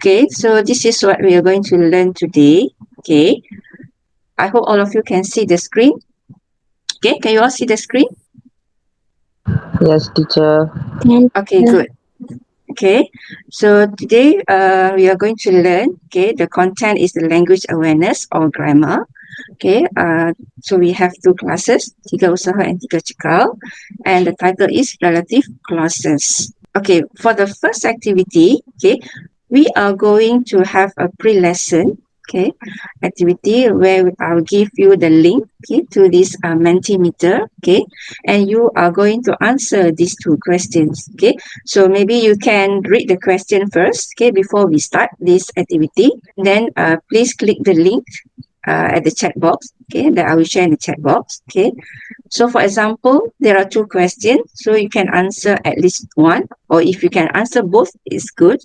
Okay, so this is what we are going to learn today. Okay, I hope all of you can see the screen. Okay, can you all see the screen? Yes, teacher. Okay, good. Okay, so today we are going to learn. Okay, the content is the language awareness or grammar. Okay, so we have two classes, tiga usaha and tiga cekal, and the title is relative clauses. Okay, for the first activity, okay, we are going to have a pre-lesson, okay, activity where I'll give you the link, okay, to this Mentimeter, okay, and you are going to answer these two questions, okay. So maybe you can read the question first, okay, before we start this activity. Then please click the link at the chat box, okay, that I will share in the chat box, okay. So for example, there are two questions, so you can answer at least one, or if you can answer both, it's good.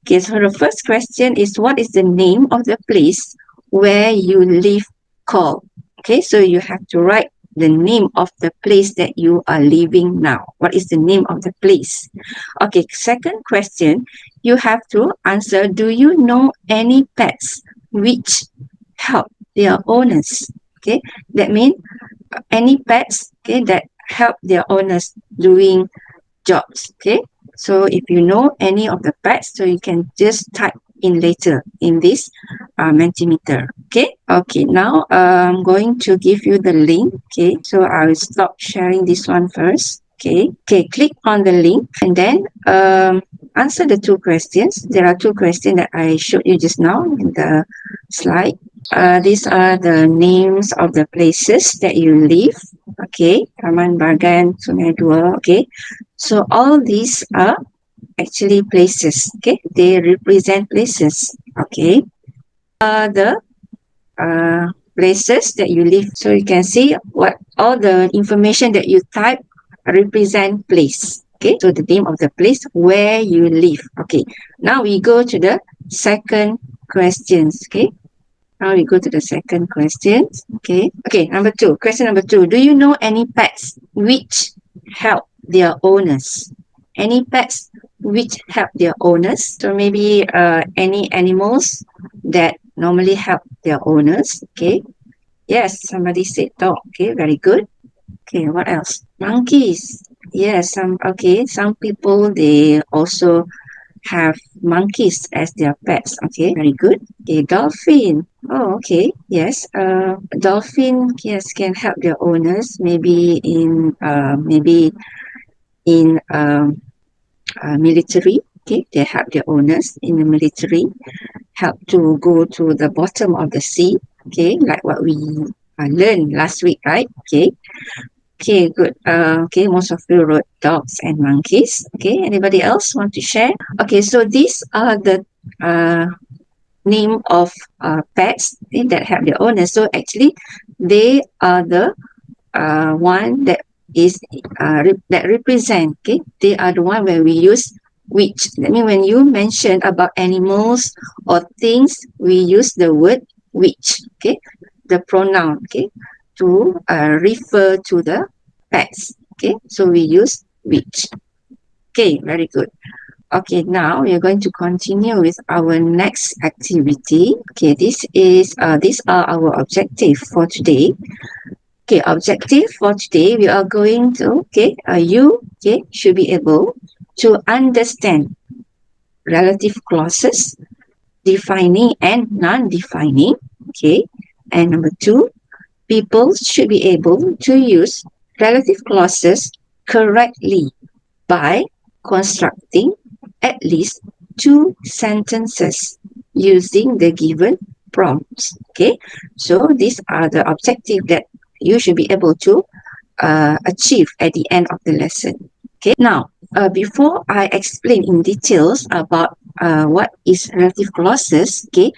Okay, so the first question is, what is the name of the place where you live called? Okay, so you have to write the name of the place that you are living now. What is the name of the place? Okay, second question, you have to answer, do you know any pets which help their owners? Okay, that means any pets, okay, that help their owners doing jobs. Okay, so if you know any of the pets, so you can just type in later in this Mentimeter. Okay, now I'm going to give you the link. Okay, so I will stop sharing this one first. Okay, click on the link and then answer the two questions. There are two questions that I showed you just now in the slide. These are the names of the places that you live. Okay, Taman Bagan, Sungai Dua. Okay, so all these are actually places. Okay, they represent places. Okay, the places that you live. So you can see what all the information that you type represent place. Okay, so the name of the place where you live. Okay, now we go to the second questions. Okay, now we go to the second question. Okay, number two. Question number two. Do you know any pets which help their owners? Any pets which help their owners? So maybe any animals that normally help their owners. Okay. Yes, somebody said dog. Okay, very good. Okay, what else? Monkeys. Yes, some people they also have monkeys as their pets. Okay, very good. Okay, dolphin. Oh, okay. Yes. Dolphin, yes, can help their owners. Maybe in military. Okay, they help their owners in the military. Help to go to the bottom of the sea. Okay, like what we learned last week, right? Okay. Okay, good. Okay, most of you wrote dogs and monkeys. Okay, anybody else want to share? Okay, so these are the uh, name of pets that have their owners. So actually, they are the one that is that represent. Okay, they are the one where we use which. That means when you mention about animals or things, we use the word which. Okay, the pronoun. Okay, to refer to the pets. Okay, so we use which. Okay, very good. Okay, now we are going to continue with our next activity. Okay, these are our objective for today. Okay, objective for today, we are going to, you, should be able to understand relative clauses, defining and non-defining. Okay, and number two, people should be able to use relative clauses correctly by constructing at least two sentences using the given prompts. Okay, so these are the objectives that you should be able to achieve at the end of the lesson. Okay, now before I explain in details about what is relative clauses, okay,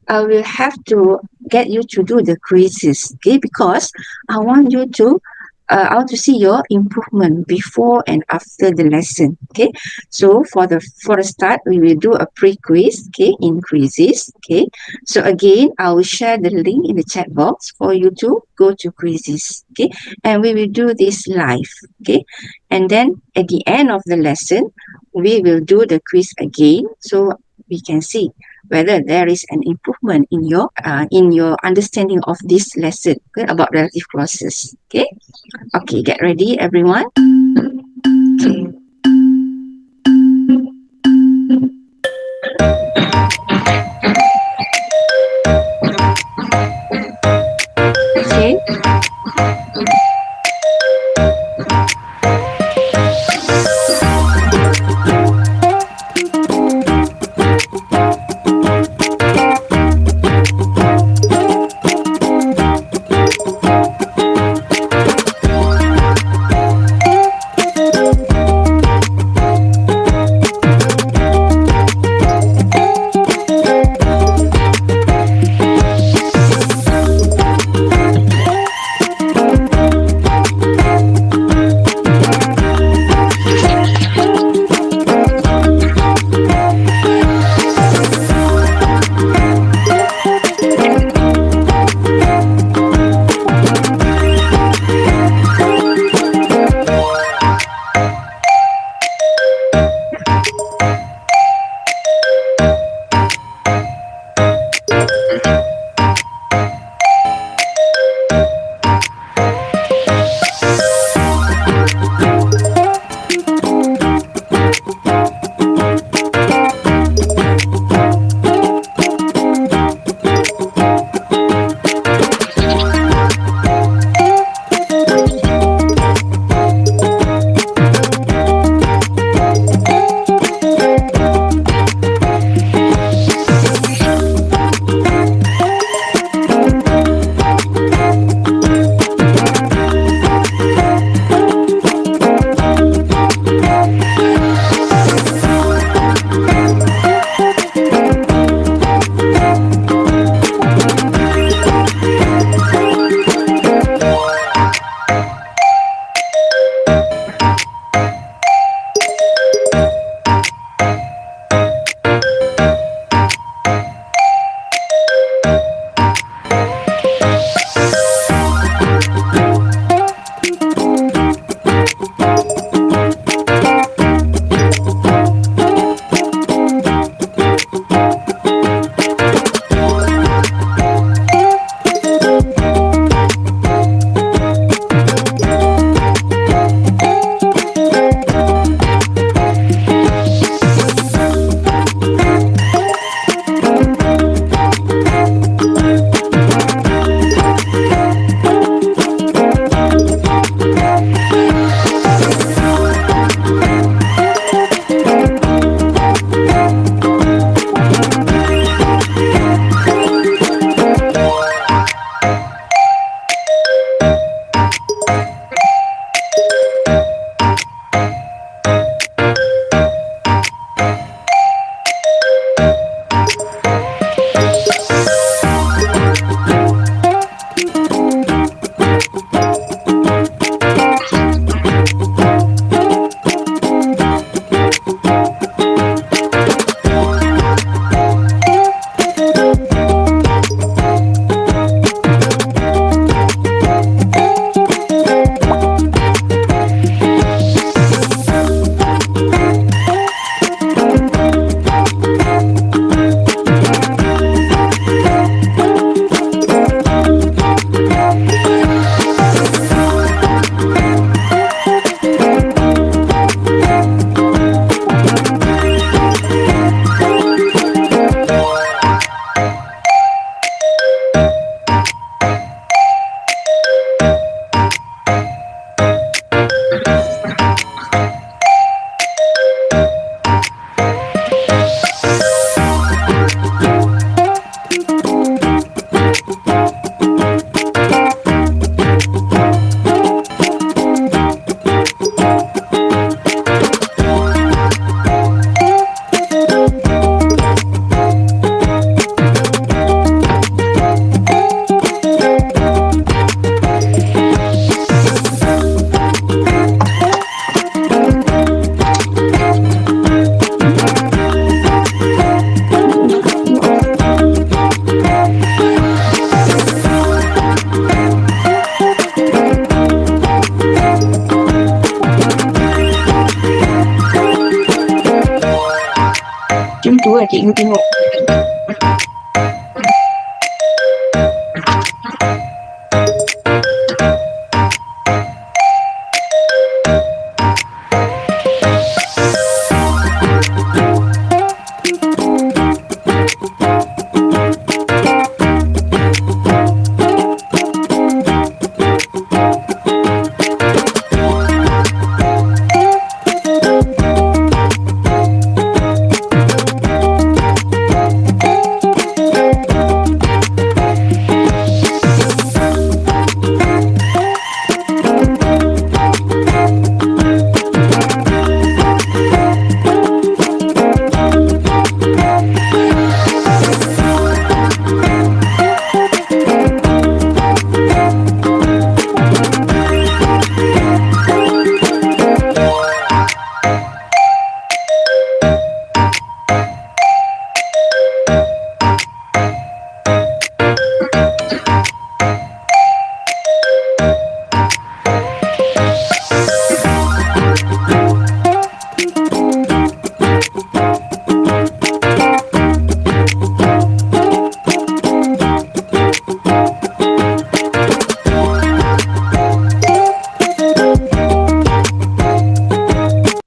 I will have to get you to do the quizzes, okay, because I want to see your improvement before and after the lesson. Okay, so for the start, we will do a pre-quiz. Okay, in quizzes. Okay, so again, I will share the link in the chat box for you to go to quizzes. Okay, and we will do this live. Okay, and then at the end of the lesson, we will do the quiz again. So we can see whether there is an improvement in your understanding of this lesson, okay, about relative clauses. Okay, get ready, everyone. Okay. Okay. cikgu tengok.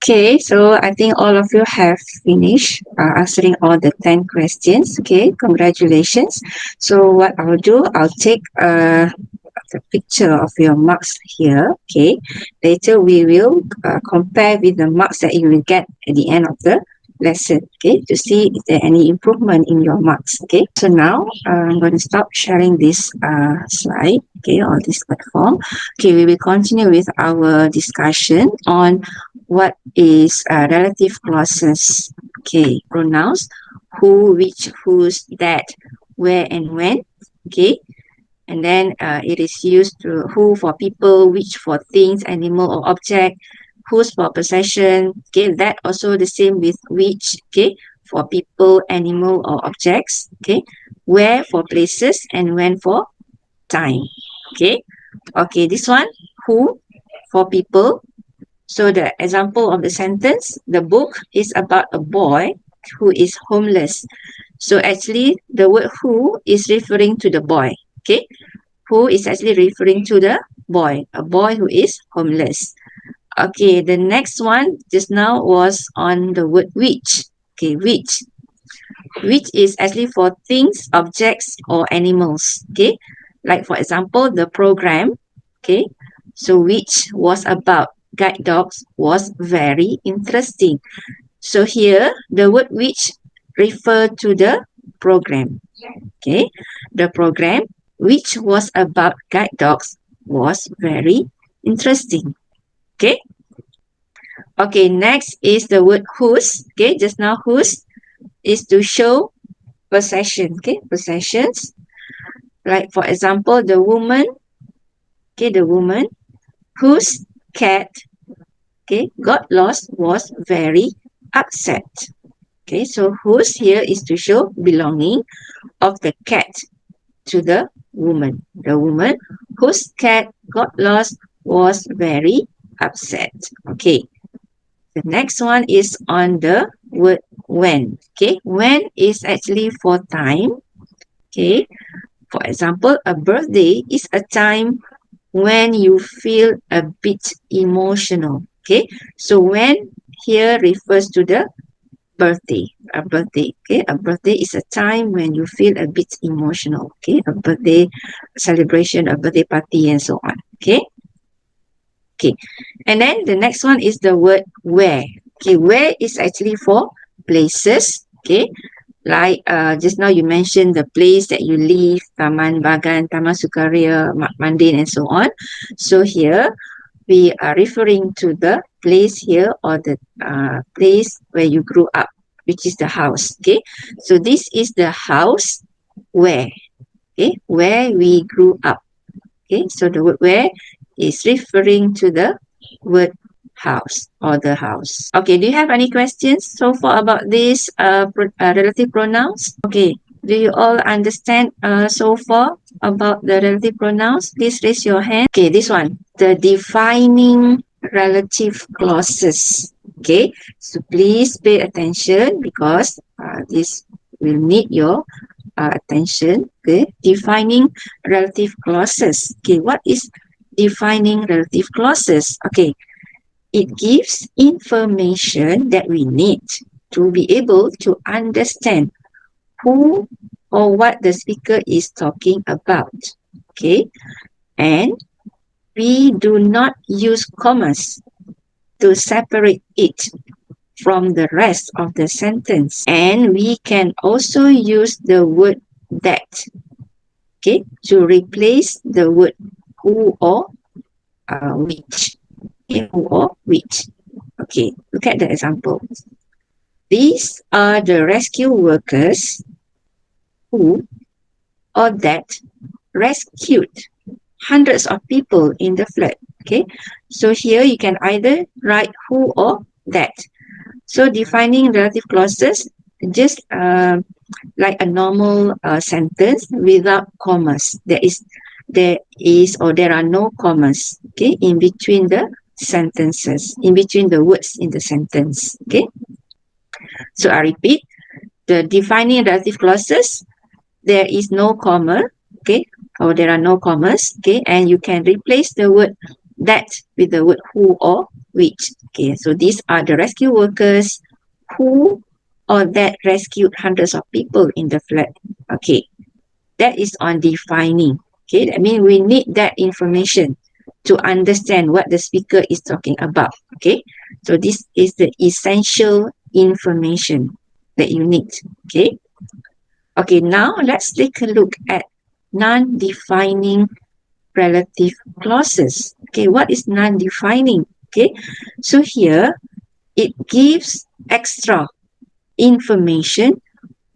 Okay, so I think all of you have finished answering all the 10 questions. Okay, congratulations. So what I'll do, I'll take the picture of your marks here. Okay, later we will compare with the marks that you will get at the end of the lesson. Okay, to see if there any improvement in your marks. Okay, so now I'm going to stop sharing this slide. Okay, or this platform. Okay, we will continue with our discussion on what is relative clauses. Okay, pronouns who, which, whose, that, where, and when. Okay, and then it is used to who for people, which for things, animal or object, whose for possession. Okay, that also the same with which. Okay, for people, animal or objects. Okay, where for places, and when for time. Okay, okay, this one who for people. So the example of the sentence, the book is about a boy who is homeless. So actually the word who is referring to the boy. Okay, who is actually referring to the boy, a boy who is homeless. Okay, the next one just now was on the word which. Okay, which is actually for things, objects, or animals. Okay, like for example, the program. Okay, so which was about guide dogs was very interesting. So here, the word which refer to the program. Okay, the program which was about guide dogs was very interesting. Okay. Okay, next is the word whose. Okay, just now whose is to show possession. Okay, possessions. Like for example, the woman. Okay, the woman whose cat got lost was very upset. Okay, so whose here is to show belonging of the cat to the woman. The woman whose cat got lost was very upset. Okay, the next one is on the word when. Okay, when is actually for time. Okay, for example, a birthday is a time when you feel a bit emotional. Okay, so when here refers to the birthday. A birthday. Okay, a birthday is a time when you feel a bit emotional. Okay, a birthday celebration, a birthday party, and so on. Okay. Okay, and then the next one is the word where. Okay, where is actually for places. Okay, like just now you mentioned the place that you live, Taman Bagan, Taman Sukaria, Mandin, and so on. So here we are referring to the place here, or the place where you grew up, which is the house. Okay, so this is the house where. Okay, where we grew up. Okay, so the word where is referring to the word house or the house. Okay, do you have any questions so far about these relative pronouns? Okay, do you all understand so far about the relative pronouns? Please raise your hand. Okay, this one, the defining relative clauses. Okay, so please pay attention because this will need your attention. Okay, defining relative clauses. Okay, what is defining relative clauses? Okay, it gives information that we need to be able to understand who or what the speaker is talking about. Okay, and we do not use commas to separate it from the rest of the sentence. And we can also use the word that, okay, to replace the word who or which. Okay, who or which. Okay, look at the example. These are the rescue workers who or that rescued hundreds of people in the flood. Okay, so here you can either write who or that. So defining relative clauses, just like a normal sentence without commas. There are no commas, okay, in between the sentences, in between the words in the sentence. Okay, so I repeat, the defining relative clauses, there is no comma, okay, or there are no commas, okay, and you can replace the word that with the word who or which. Okay, so these are the rescue workers who or that rescued hundreds of people in the flood. Okay, that is on defining. Okay, that means we need that information to understand what the speaker is talking about. Okay, so this is the essential information that you need. Okay, okay, now let's take a look at non-defining relative clauses. Okay, what is non-defining? Okay, so here it gives extra information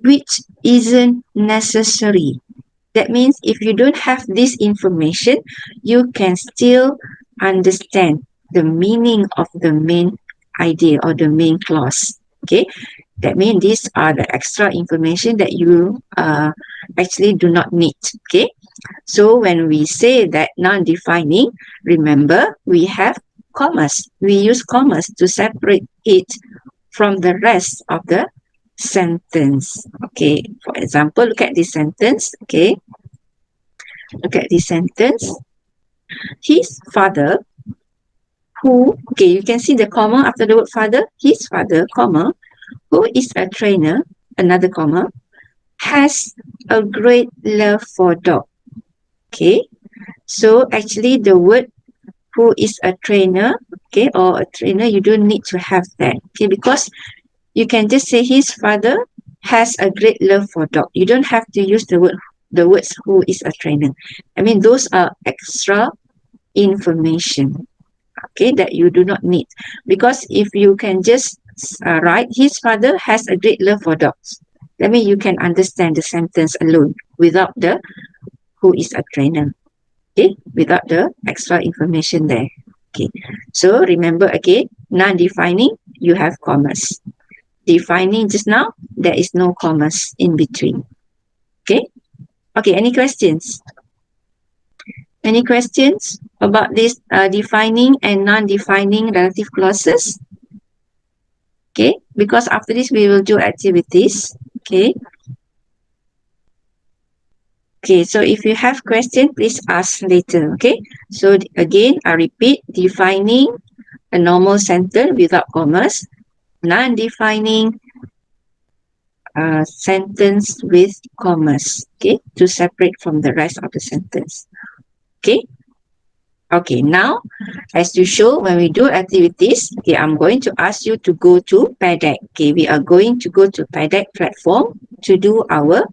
which isn't necessary. That means if you don't have this information, you can still understand the meaning of the main idea or the main clause. Okay, that means these are the extra information that you actually do not need. Okay, so when we say that non-defining, remember we have commas. We use commas to separate it from the rest of the sentence. Okay, for example, look at this sentence. Okay, look at this sentence. His father, who, okay, you can see the comma after the word father. His father, comma, who is a trainer, another comma, has a great love for dog. Okay, so actually the word who is a trainer, okay, or a trainer, you don't need to have that. Okay, because you can just say his father has a great love for dog. You don't have to use the words who is a trainer. I mean, those are extra information, okay, that you do not need. Because if you can just write his father has a great love for dogs, that means you can understand the sentence alone without the who is a trainer, okay, without the extra information there. Okay, so remember again, non-defining, you have commas. Defining just now, there is no commas in between. Okay, okay, any questions? Any questions about this defining and non-defining relative clauses? Okay, because after this we will do activities. Okay. Okay, so if you have question, please ask later. Okay, so again, I repeat, defining a normal sentence without commas, non-defining sentence with commas. Okay, to separate from the rest of the sentence. Okay. Okay, now, as usual, when we do activities, okay, I'm going to ask you to go to PADEC. Okay, we are going to go to PADEC platform to do our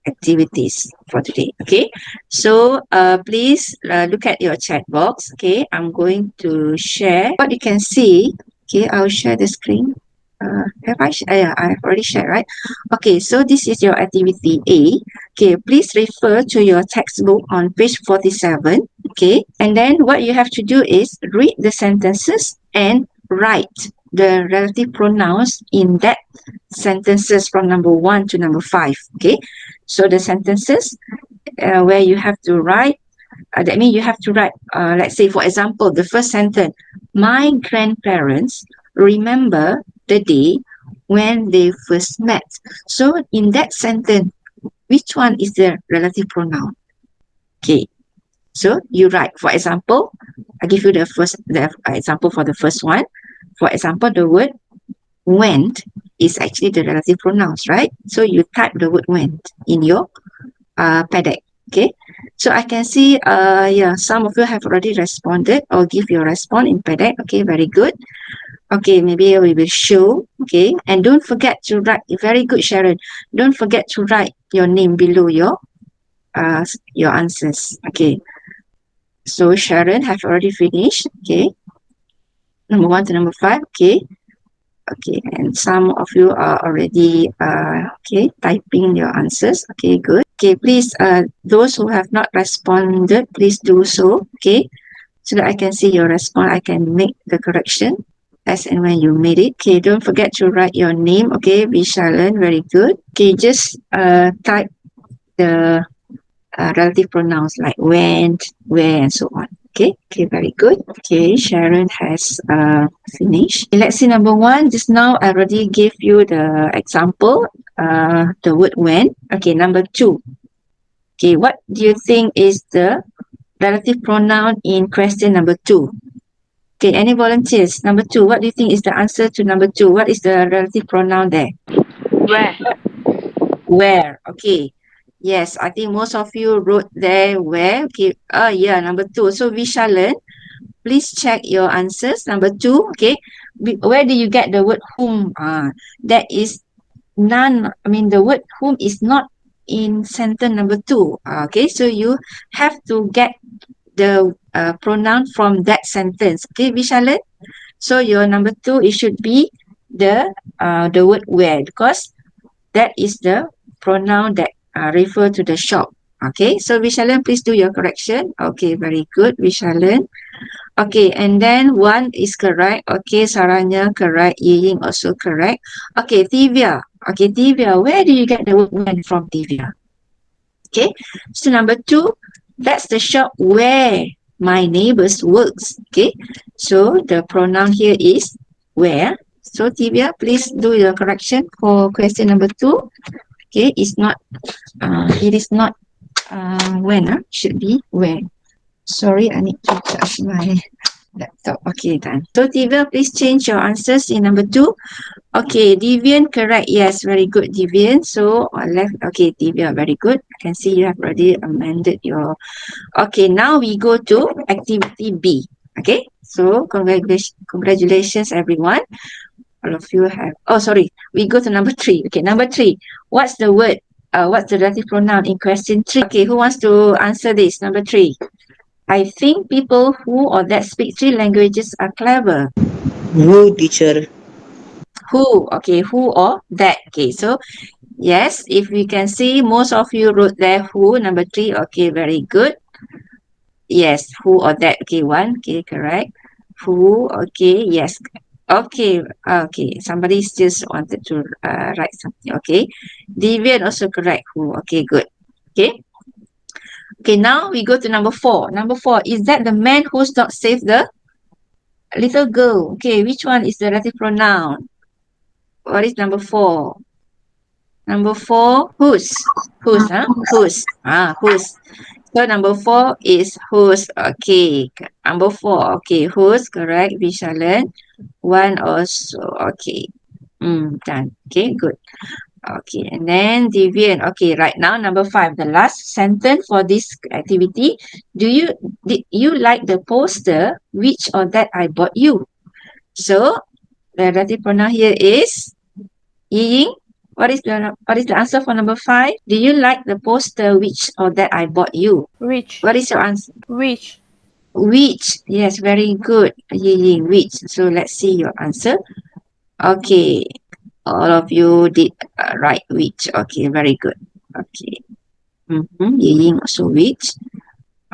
activities for today. Okay, so please look at your chat box. Okay, I'm going to share what you can see. Okay, I'll share the screen. Have I? Yeah, I've already shared, right? Okay, so this is your activity A. Okay, please refer to your textbook on page 47. Okay, and then what you have to do is read the sentences and write the relative pronouns in that sentences from number 1 to number 5. Okay, so the sentences where you have to write, that means you have to write, let's say, for example, the first sentence, my grandparents remember the day when they first met. So in that sentence, which one is the relative pronoun? Okay, so you write, for example, I give you the example for the first one. For example, the word went is actually the relative pronouns, right? So you type the word went in your paddock. Okay, so I can see yeah, some of you have already responded or give your response in paddock. Okay, very good. Okay, maybe we will show. Okay, and don't forget to write. Very good, Sharon. Don't forget to write your name below your answers. Okay, so Sharon have already finished. Okay, number 1 to number 5. Okay, okay, and some of you are already okay, typing your answers. Okay, good. Okay, please, those who have not responded, please do so. Okay, so that I can see your response. I can make the correction as and when you made it. Okay, don't forget to write your name. Okay, Vishalan, very good. Okay, just type the relative pronouns like went, where, and so on. Okay, okay, very good. Okay, Sharon has finished. Okay, let's see number 1. Just now I already gave you the example, the word when. Okay, number 2. Okay, what do you think is the relative pronoun in question number 2? Okay, any volunteers? Number 2, what do you think is the answer to number 2? What is the relative pronoun there? Where? Where? Okay. Yes, I think most of you wrote there where. Okay. Yeah, number 2. So Vishalan, please check your answers. Number 2. Okay. Where do you get the word whom? That is none. I mean, the word whom is not in sentence number 2. Okay. So you have to get the pronoun from that sentence. Okay, Vishalan. So your number 2, it should be the word where, because that is the pronoun that refer to the shop. Okay, so Vishalan, please do your correction. Okay, very good, Vishalan. Okay, and then 1 is correct. Okay, Saranya correct. Ying also correct. Okay, Divya. Okay, Divya, where do you get the word when from, Divya? Okay, so number 2, that's the shop where my neighbors works. Okay, so the pronoun here is where. So Divya, please do your correction for question number 2. Okay, it's not it is not when, should be where. Sorry, I need to touch my laptop. Okay, done. So Divya, please change your answers in number 2. Okay, Devian, correct. Yes, very good, Devian. So left. Okay, Divya, very good. I can see you have already amended your. Okay, now we go to activity B. Okay, so congratulations everyone. All of you have. Oh, sorry. We go to number 3. Okay, number 3. What's the word? What's the relative pronoun in question 3? Okay, who wants to answer this? Number 3. I think people who or that speak 3 languages are clever. Who, teacher? Who? Okay, who or that? Okay, so yes, if we can see, most of you wrote there who. Number 3. Okay, very good. Yes, who or that. Okay, 1. Okay, correct. Who? Okay, yes. Okay, okay. Somebody just wanted to write something. Okay, Devian also correct. Who? Okay, good. Okay. Okay, now we go to number 4. Number 4, is that the man whose dog saved the little girl? Okay, which one is the relative pronoun? What is number 4? Number 4, whose? Whose, huh? Whose? Whose. So number 4 is whose. Okay. Number 4. Okay, whose. Correct. Vishalan. 1 also. Okay. Done. Okay, good. Okay, and then Devian. Okay, right now number 5. The last sentence for this activity. Did you like the poster which or that I bought you? So the relative pronoun here is Ying. What is the answer for number 5? Do you like the poster which or that I bought you? Which? What is your answer? Which? Which? Yes, very good, Ying. Which? So let's see your answer. Okay, all of you did right. Which? Okay, very good. Okay. Ying also which?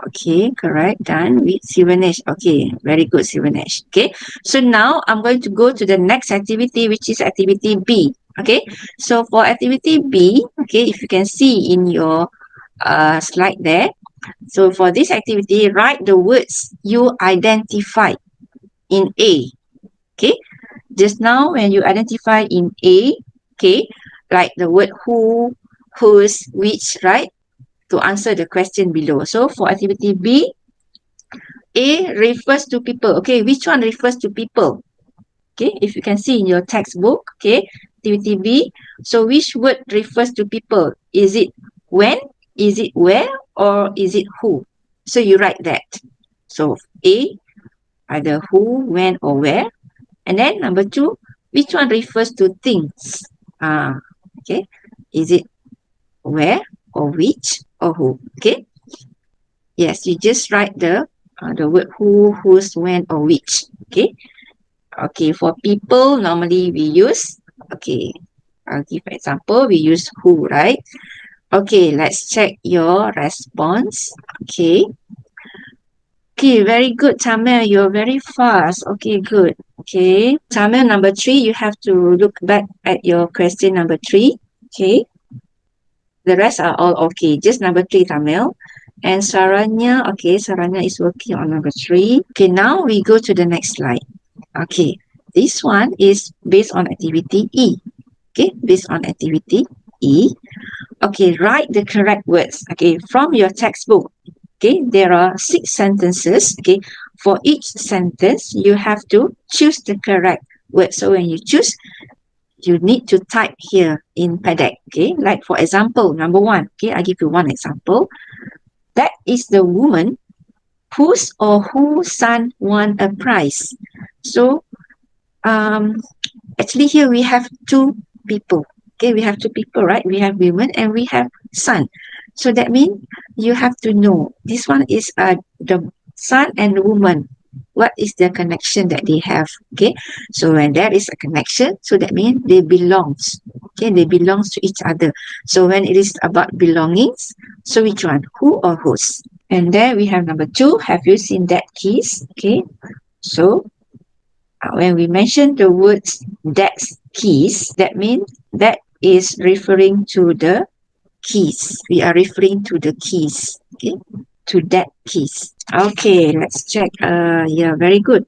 Okay, correct. Done with Sivanesh. Okay, very good, Sivanesh. Okay, so now I'm going to go to the next activity, which is activity B. Okay, so for activity B, okay, if you can see in your slide there, so for this activity, write the words you identified in A. Okay, just now when you identify in A, okay, like the word who, whose, which, right? To answer the question below. So for activity B, A refers to people. Okay, which one refers to people? Okay, if you can see in your textbook, okay, activity B. So which word refers to people? Is it when? Is it where? Or is it who? So you write that. So A, either who, when, or where. And then number 2, which one refers to things? Okay, is it where or which or who? Okay. Yes, you just write the word who, whose, when, or which. Okay. Okay, for people, normally we use, okay, I'll give an example. We use who, right? Okay, let's check your response. Okay. Okay, very good, Tamil. You're very fast. Okay, good. Okay. Tamil, number 3, you have to look back at your question number 3. Okay. The rest are all okay. Just number 3, Tamil. And Saranya, okay, Saranya is working on number 3. Okay, now we go to the next slide. Okay, this one is based on activity E. Okay, based on activity E. Okay, write the correct words. Okay, from your textbook. Okay, there are 6 sentences. Okay, for each sentence, you have to choose the correct word. So when you choose, you need to type here in paddock. Okay, like for example, number 1. Okay, I give you one example. That is the woman whose or whose son won a prize. So actually here we have 2 people. Okay, we have 2 people, right? We have women and we have son. So that means you have to know this one is the son and the woman. What is the connection that they have? Okay, so when there is a connection, so that means they belongs. Okay, they belongs to each other. So when it is about belongings, so which one? Who or whose? And there we have number 2. Have you seen that keys? Okay, so when we mention the words that's keys, that means that is referring to the keys. We are referring to the keys. Okay, to that keys. Okay, let's check. Yeah, very good.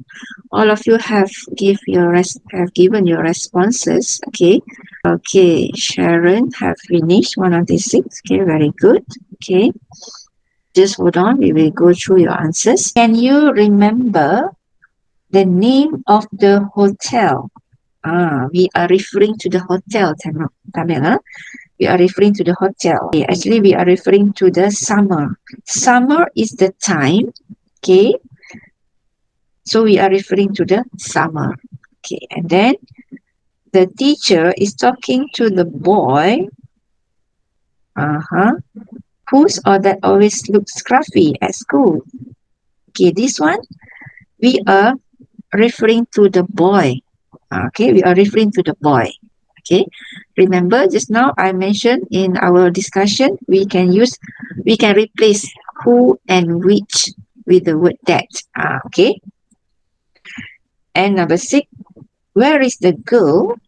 All of you have given your responses. Okay. Okay, Sharon have finished 196. Okay, very good. Okay. Just hold on. We will go through your answers. Can you remember the name of the hotel? We are referring to the hotel, Tamil. Huh? We are referring to the hotel. Okay, actually, we are referring to the summer. Summer is the time. Okay. So we are referring to the summer. Okay. And then the teacher is talking to the boy. Who's or that always looks scruffy at school? Okay, this one we are referring to the boy. Okay, we are referring to the boy. Okay, remember just now I mentioned in our discussion we can replace who and which with the word that. Okay, and number 6, where is the girl?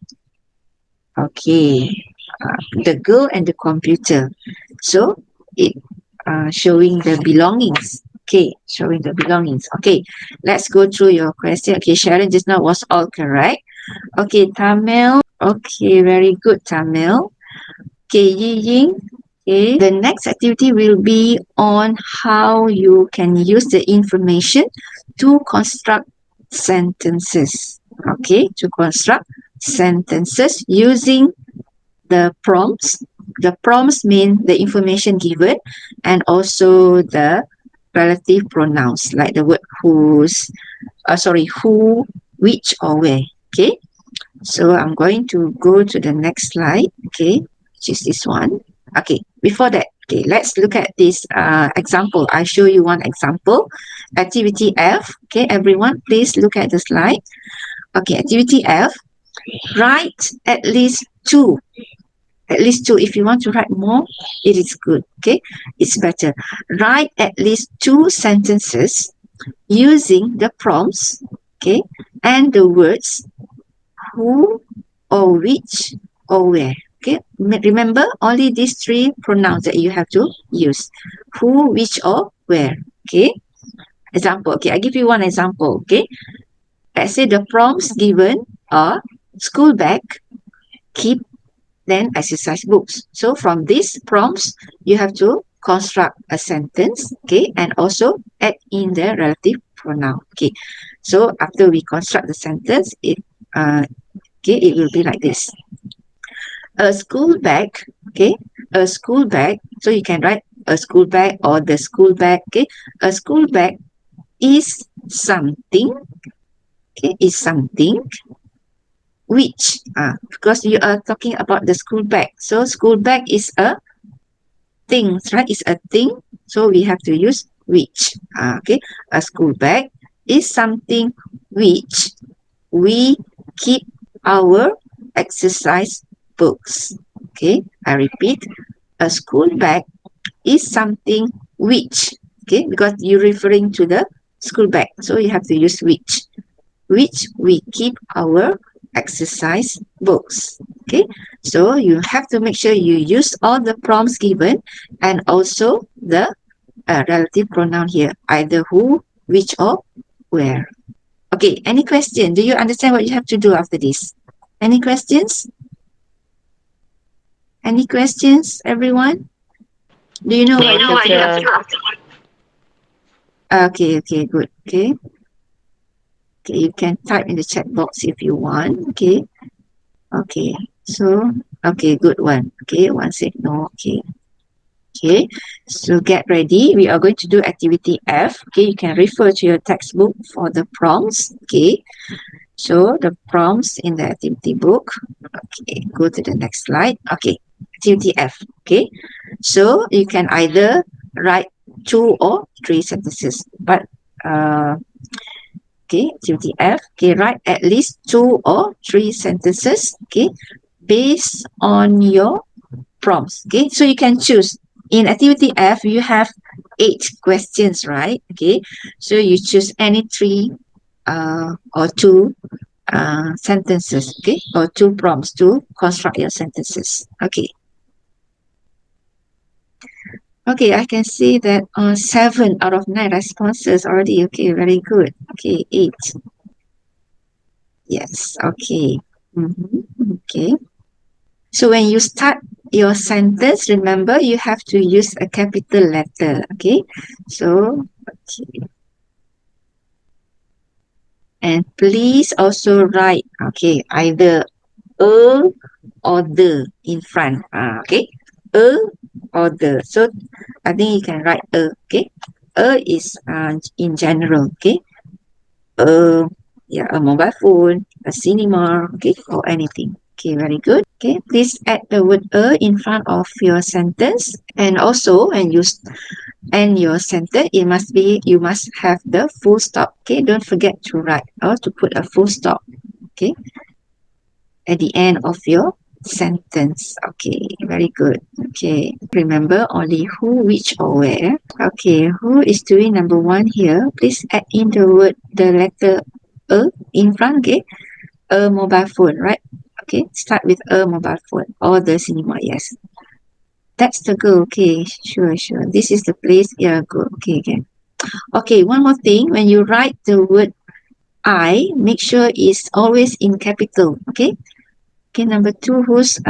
Okay, the girl and the computer. So it showing the belongings. Okay, showing the belongings. Okay, let's go through your question. Okay, Sharon just now was all correct. Okay, Tamil. Okay, very good, Tamil. Okay, Yi Ying. Okay, the next activity will be on how you can use the information to construct sentences. Okay, to construct sentences using the prompts. The prompts mean the information given and also the relative pronouns like the word whose, who, which, or where. Okay, so I'm going to go to the next slide. Okay, which is this one. Okay, before that, okay, let's look at this example. I show you one example. Activity F. Okay, everyone, please look at the slide. Okay, activity F. Write at least 2. At least 2. If you want to write more, it is good. Okay, it's better. Write at least 2 sentences using the prompts. Okay, and the words who or which or where. Okay, remember only these 3 pronouns that you have to use: who, which, or where. Okay, example. Okay, I give you one example. Okay, let's say the prompts given. a school bag, keep then exercise books. So from these prompts, you have to construct a sentence, okay, and also add in the relative pronoun. Okay, so after we construct the sentence, it will be like this: a school bag, okay, a school bag. So you can write a school bag or the school bag. Okay, a school bag is something. Okay, is something which because you are talking about the school bag. So school bag is a thing, right? It's a thing. So we have to use which. Okay, a school bag is something which we keep our exercise books. Okay, I repeat, a school bag is something which, okay, because you're referring to the school bag, so you have to use which we keep our exercise books. Okay, so you have to make sure you use all the prompts given and also the relative pronoun here, either who, which, or where. Okay, any question? Do you understand what you have to do after this? Any questions? Any questions, everyone? Do you know No, what you have to do teacher. after? Okay, good. Okay, you can type in the chat box if you want. Okay. So, okay, good one. Okay, one said no. Okay. So get ready. We are going to do activity F. Okay, you can refer to your textbook for the prompts. Okay. So the prompts in the activity book. Okay, go to the next slide. Okay, activity F. Okay, so you can either write 2 or 3 sentences, but okay, activity F. Okay, write at least 2 or 3 sentences. Okay, based on your prompts. Okay, so you can choose. In activity F, you have 8 questions, right? Okay, so you choose any 3 or 2 sentences, okay, or 2 prompts to construct your sentences. Okay, I can see that 7 out of 9 responses already. Okay, very good. Okay, 8. Yes, okay. Okay. So when you start your sentence, remember you have to use a capital letter. Okay, so okay. And please also write, okay, either a or the in front. Okay, a or the. So I think you can write a. Okay, a is in general. Okay, a, yeah, a mobile phone, a cinema. Okay, or anything. Okay, very good. Okay, please add the word a in front of your sentence, and also when you end your sentence, you must have the full stop. Okay, don't forget to write or to put a full stop. Okay, at the end of your sentence. Okay, very good. Okay, remember only who, which, or where. Okay, who is doing number 1 here? Please add in the letter a in front. Okay, a mobile phone, right? Okay, start with a mobile phone or the cinema. Yes, that's the girl. Okay, sure. This is the place. Yeah, good. Okay. Okay, one more thing. When you write the word I, make sure it's always in capital. Okay. Okay, number 2, whose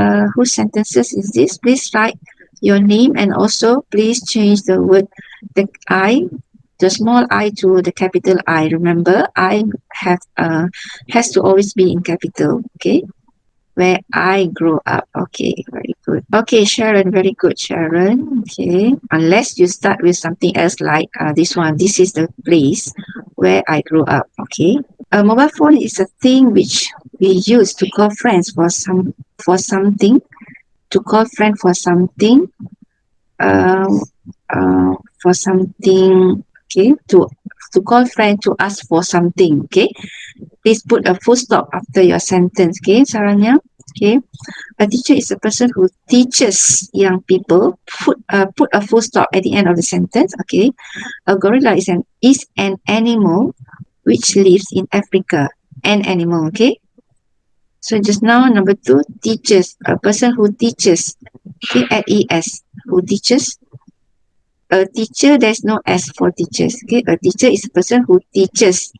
sentences is this? Please write your name and also please change the I, the small I to the capital I. Remember, I has to always be in capital. Okay, where I grow up. Okay, very good. Okay, Sharon, very good, Sharon. Okay, unless you start with something else like this one. This is the place where I grew up. Okay, a mobile phone is a thing which we use to call friends for something. To call friend for something. Um, for something. Okay, to call friend to ask for something. Okay, please put a full stop after your sentence. Okay, Saranya. Okay, a teacher is a person who teaches young people. Put a full stop at the end of the sentence. Okay, a gorilla is an animal which lives in Africa. An animal. Okay. So just now, number 2, teachers, a person who teaches. Okay, at ES, who teaches. A teacher, there's no S for teachers. Okay, a teacher is a person who teaches.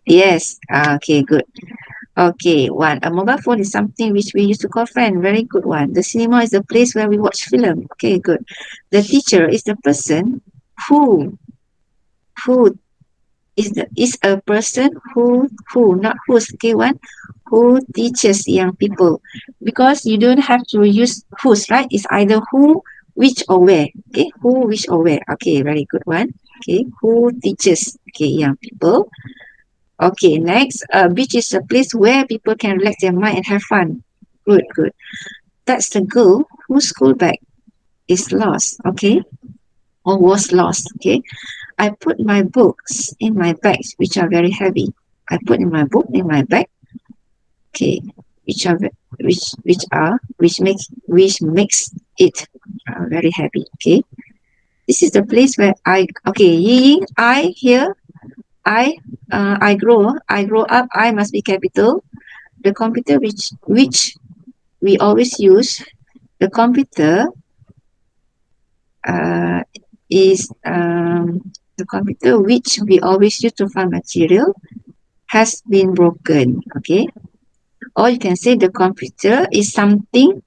Yes. Okay, good. Okay, one. A mobile phone is something which we used to call friend. Very good one. The cinema is the place where we watch film. Okay, good. The teacher is the person who who is a person who not who's, okay, one, who teaches young people, because you don't have to use who's, right? It's either who, which, or where. Okay, who, which, or where. Okay, very good one. Okay, who teaches, okay, young people. Okay, next, beach is a place where people can relax their mind and have fun. Good, good. That's the girl whose school bag is lost. Okay, or was lost. Okay, I put my books in my bags, which are very heavy. I put in my book in my bag. Okay, which are which makes it very heavy. Okay, this is the place where okay, Yi Ying, I here, I grow up. I must be capital. The computer which we always use. The computer uh, is the computer which we always use to find material has been broken. Okay, or you can say the computer is something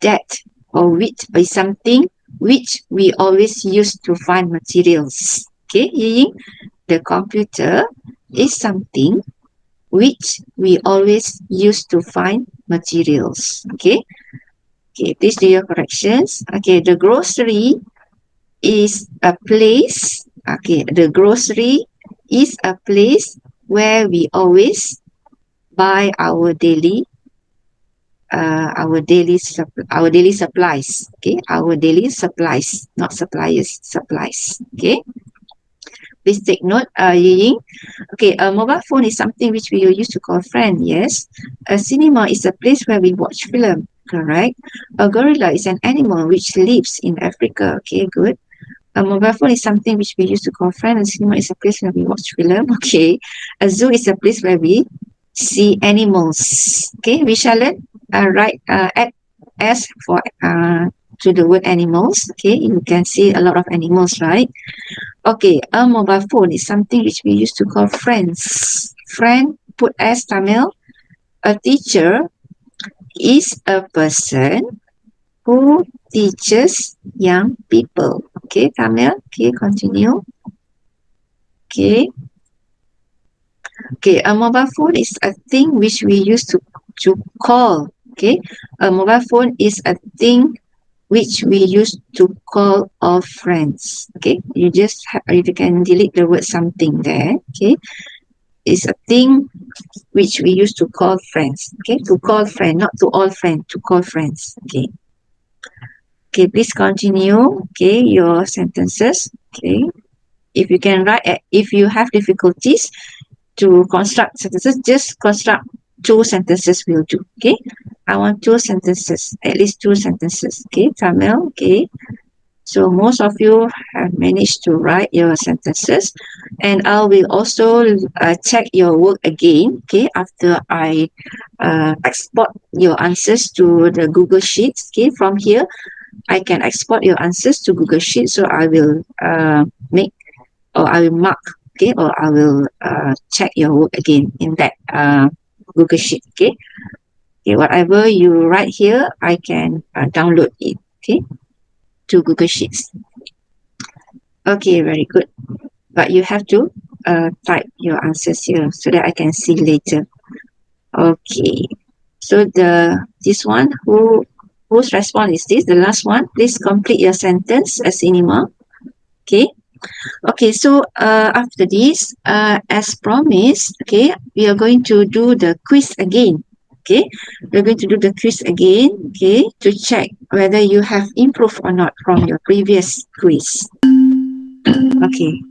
that, or which is something which we always use to find materials. Okay, Ying, the computer is something which we always use to find materials. Okay, okay, please do your corrections. Okay, the grocery is a place. Okay, the grocery is a place where we always buy our daily supplies. Okay, our daily supplies, not suppliers, supplies. Okay, please take note, Ying. Okay, a mobile phone is something which we use to call friend. Yes, a cinema is a place where we watch film. Correct. A gorilla is an animal which lives in Africa. Okay, good. A mobile phone is something which we use to call friend, and cinema is a place where we watch film. Okay. A zoo is a place where we see animals. Okay, we shall learn. Add S for to the word animals. Okay, you can see a lot of animals, right? Okay, a mobile phone is something which we used to call friends. Friend, put S, Tamil. A teacher is a person who teaches young people. Okay, Tamil. Okay, continue. Okay. Okay, a mobile phone is a thing which we use to call. Okay, a mobile phone is a thing which we use to call our friends. Okay, you can delete the word something there. Okay, it's a thing which we use to call friends. Okay, to call friend, not to all friends, to call friends. Okay. Okay, please continue. Okay, your sentences. Okay, if you can write, if you have difficulties to construct sentences, just construct 2 sentences will do. Okay, I want 2 sentences, at least 2 sentences. Okay, Tamil. Okay, so most of you have managed to write your sentences, and I will also check your work again. Okay, after I export your answers to the Google Sheets. Okay, from here I can export your answers to Google Sheets. So I will make, or I will mark, okay, or I will check your work again in that Google Sheet. Okay, okay, whatever you write here, I can download it. Okay, to Google Sheets. Okay, very good. But you have to type your answers here so that I can see later. Okay. So this one, whose response is this? The last one. Please complete your sentence, a cinema. Okay. Okay. So after this, as promised, okay, we are going to do the quiz again. Okay, we're going to do the quiz again. Okay, to check whether you have improved or not from your previous quiz. Okay.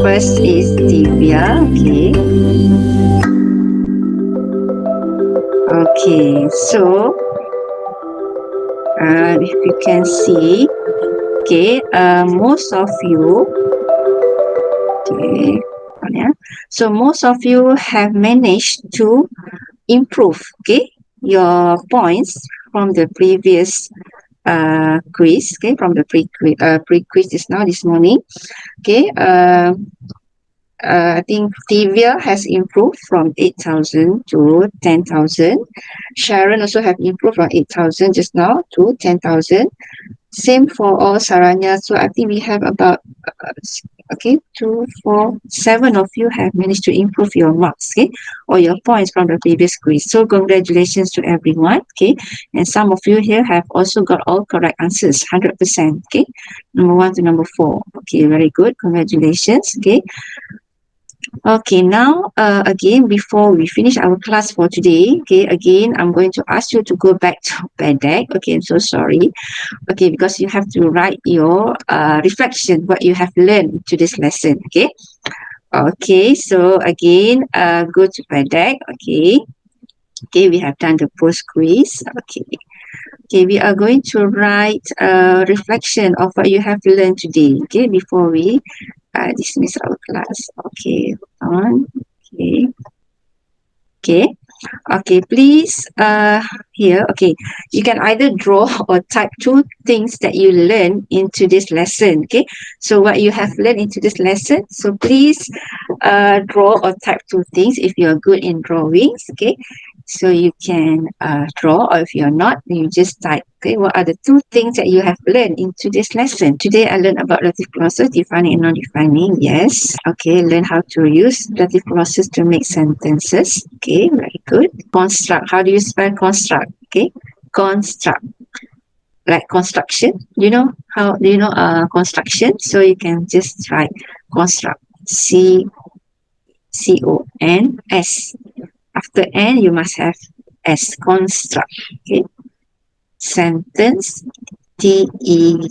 first is Divya. Okay. Okay, so if you can see, okay, most of you, okay, yeah, so most of you have managed to improve, okay, your points from the previous quiz, okay, from the pre-quiz just now this morning, okay. I think Tivia has improved from 8,000 to 10,000. Sharon also have improved from 8,000 just now to 10,000. Same for all Saranya. So I think we have about, okay, 2, 4, 7 of you have managed to improve your marks, okay, or your points from the previous quiz. So congratulations to everyone, okay. And some of you here have also got all correct answers, 100%, okay. Number 1 to number 4. Okay, very good. Congratulations, okay. Okay, now again, before we finish our class for today, okay, again, I'm going to ask you to go back to Bedek. Okay, I'm so sorry. Okay, because you have to write your reflection, what you have learned to this lesson. Okay. Okay, so again, go to Bedek. Okay. Okay, we have done the post quiz. Okay. Okay, we are going to write a reflection of what you have learned today. Okay, before we dismiss our class. Okay, hold on. Okay. Okay. Okay, please here, okay, you can either draw or type 2 things that you learn into this lesson. Okay, so what you have learned into this lesson, so please draw or type 2 things if you're good in drawings. Okay, so you can draw, or if you're not, you just type. Okay, what are the 2 things that you have learned into this lesson? Today I learned about relative clauses, defining and non-defining. Yes. Okay, learn how to use relative clauses to make sentences. Okay, very good. Construct. How do you spell construct? Okay, construct. Like construction. You know how, do you know construction? So you can just write construct. C-O-N-S. After N, you must have S. Construct. Okay. Sentence. T-E-N-C-E.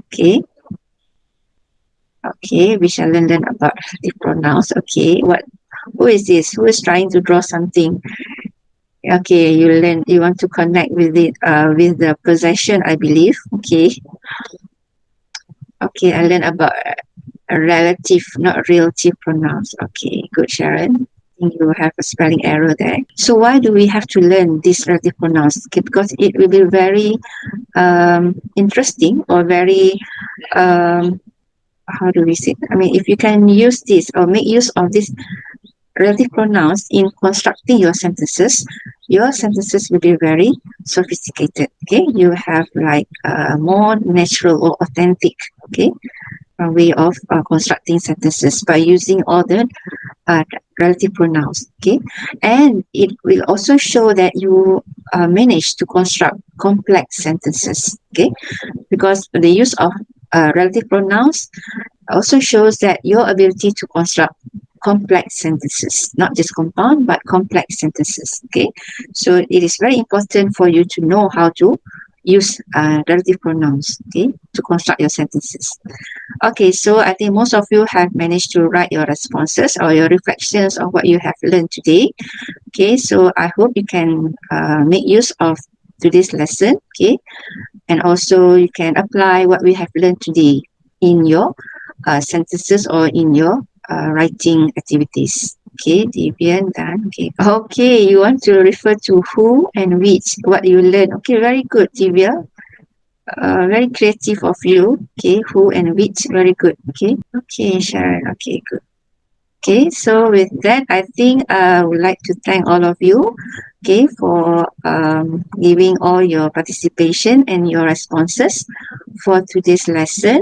Okay. Okay, we shall learn about the pronouns. Okay, who is this? Who is trying to draw something? Okay, you want to connect with it, with the possession, I believe. Okay. Okay, I learned about a relative, not relative pronouns. Okay, good, Sharon. I think you have a spelling error there. So why do we have to learn these relative pronouns? Okay, because it will be very interesting, or very how do we say? I mean, if you can use this or make use of this relative pronouns in constructing your sentences will be very sophisticated. Okay, you have like more natural or authentic, okay, way of constructing sentences by using all the relative pronouns. Okay, and it will also show that you manage to construct complex sentences. Okay, because the use of relative pronouns also shows that your ability to construct complex sentences, not just compound, but complex sentences. Okay, so it is very important for you to know how to use relative pronouns, okay, to construct your sentences. Okay, so I think most of you have managed to write your responses or your reflections of what you have learned today. Okay, so I hope you can make use of today's lesson. Okay, and also you can apply what we have learned today in your sentences or in your writing activities. Okay, Devian, done. Okay. Okay, you want to refer to who and which, what you learn. Okay, very good, Divya. Very creative of you. Okay, who and which, very good. Okay, okay, Sharon. Okay, good. Okay, so with that, I think I would like to thank all of you, okay, for giving all your participation and your responses for today's lesson.